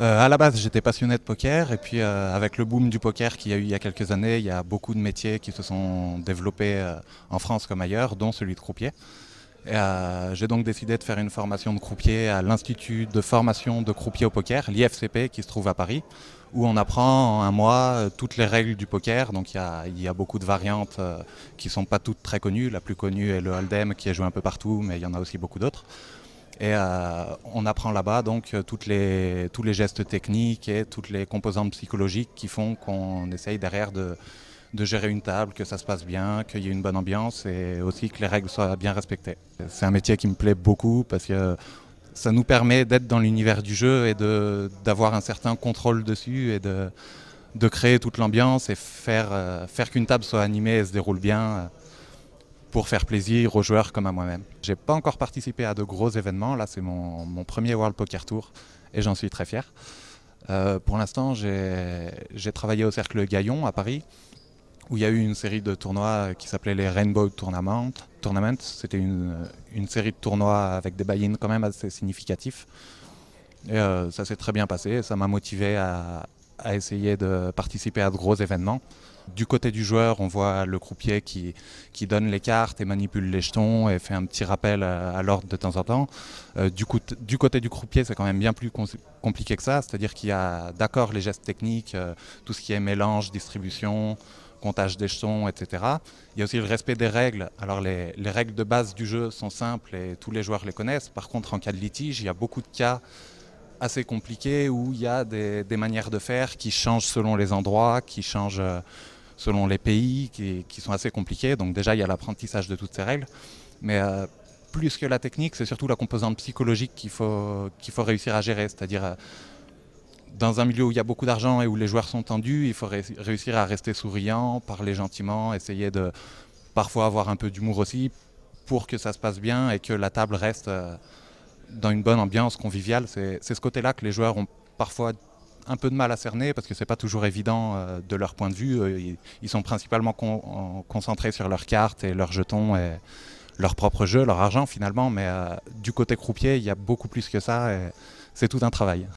À la base, j'étais passionné de poker et puis avec le boom du poker qu'il y a eu il y a quelques années, il y a beaucoup de métiers qui se sont développés en France comme ailleurs, dont celui de croupier. Et, j'ai donc décidé de faire une formation de croupier à l'Institut de formation de croupier au poker, l'IFCP, qui se trouve à Paris, où on apprend en un mois toutes les règles du poker. Donc il y a beaucoup de variantes qui ne sont pas toutes très connues. La plus connue est le Hold'em qui est joué un peu partout, mais il y en a aussi beaucoup d'autres. Et on apprend là-bas donc tous les gestes techniques et toutes les composantes psychologiques qui font qu'on essaye derrière de gérer une table, que ça se passe bien, qu'il y ait une bonne ambiance et aussi que les règles soient bien respectées. C'est un métier qui me plaît beaucoup parce que ça nous permet d'être dans l'univers du jeu et d'avoir un certain contrôle dessus et de créer toute l'ambiance et faire qu'une table soit animée et se déroule bien pour faire plaisir aux joueurs comme à moi-même. J'ai pas encore participé à de gros événements, là c'est mon premier World Poker Tour et j'en suis très fier. Pour l'instant j'ai travaillé au Cercle Gaillon à Paris où il y a eu une série de tournois qui s'appelait les Rainbow Tournament. C'était une série de tournois avec des buy-ins quand même assez significatifs. Et ça s'est très bien passé, ça m'a motivé à essayer de participer à de gros événements. Du côté du joueur, on voit le croupier qui donne les cartes et manipule les jetons et fait un petit rappel à l'ordre de temps en temps. Du côté du croupier, c'est quand même bien plus compliqué que ça, c'est-à-dire qu'il y a d'accord les gestes techniques, tout ce qui est mélange, distribution, comptage des jetons, etc. Il y a aussi le respect des règles. Alors les règles de base du jeu sont simples et tous les joueurs les connaissent. Par contre, en cas de litige, il y a beaucoup de cas assez compliqués où il y a des manières de faire qui changent selon les endroits, qui changent selon les pays, qui sont assez compliqués. Donc déjà, il y a l'apprentissage de toutes ces règles. Mais plus que la technique, c'est surtout la composante psychologique qu'il faut réussir à gérer. C'est-à-dire, dans un milieu où il y a beaucoup d'argent et où les joueurs sont tendus, il faut réussir à rester souriant, parler gentiment, essayer de parfois avoir un peu d'humour aussi pour que ça se passe bien et que la table reste dans une bonne ambiance conviviale. C'est ce côté-là que les joueurs ont parfois un peu de mal à cerner parce que c'est pas toujours évident de leur point de vue. Ils sont principalement concentrés sur leurs cartes et leurs jetons et leur propre jeu, leur argent finalement, mais du côté croupier, il y a beaucoup plus que ça et c'est tout un travail.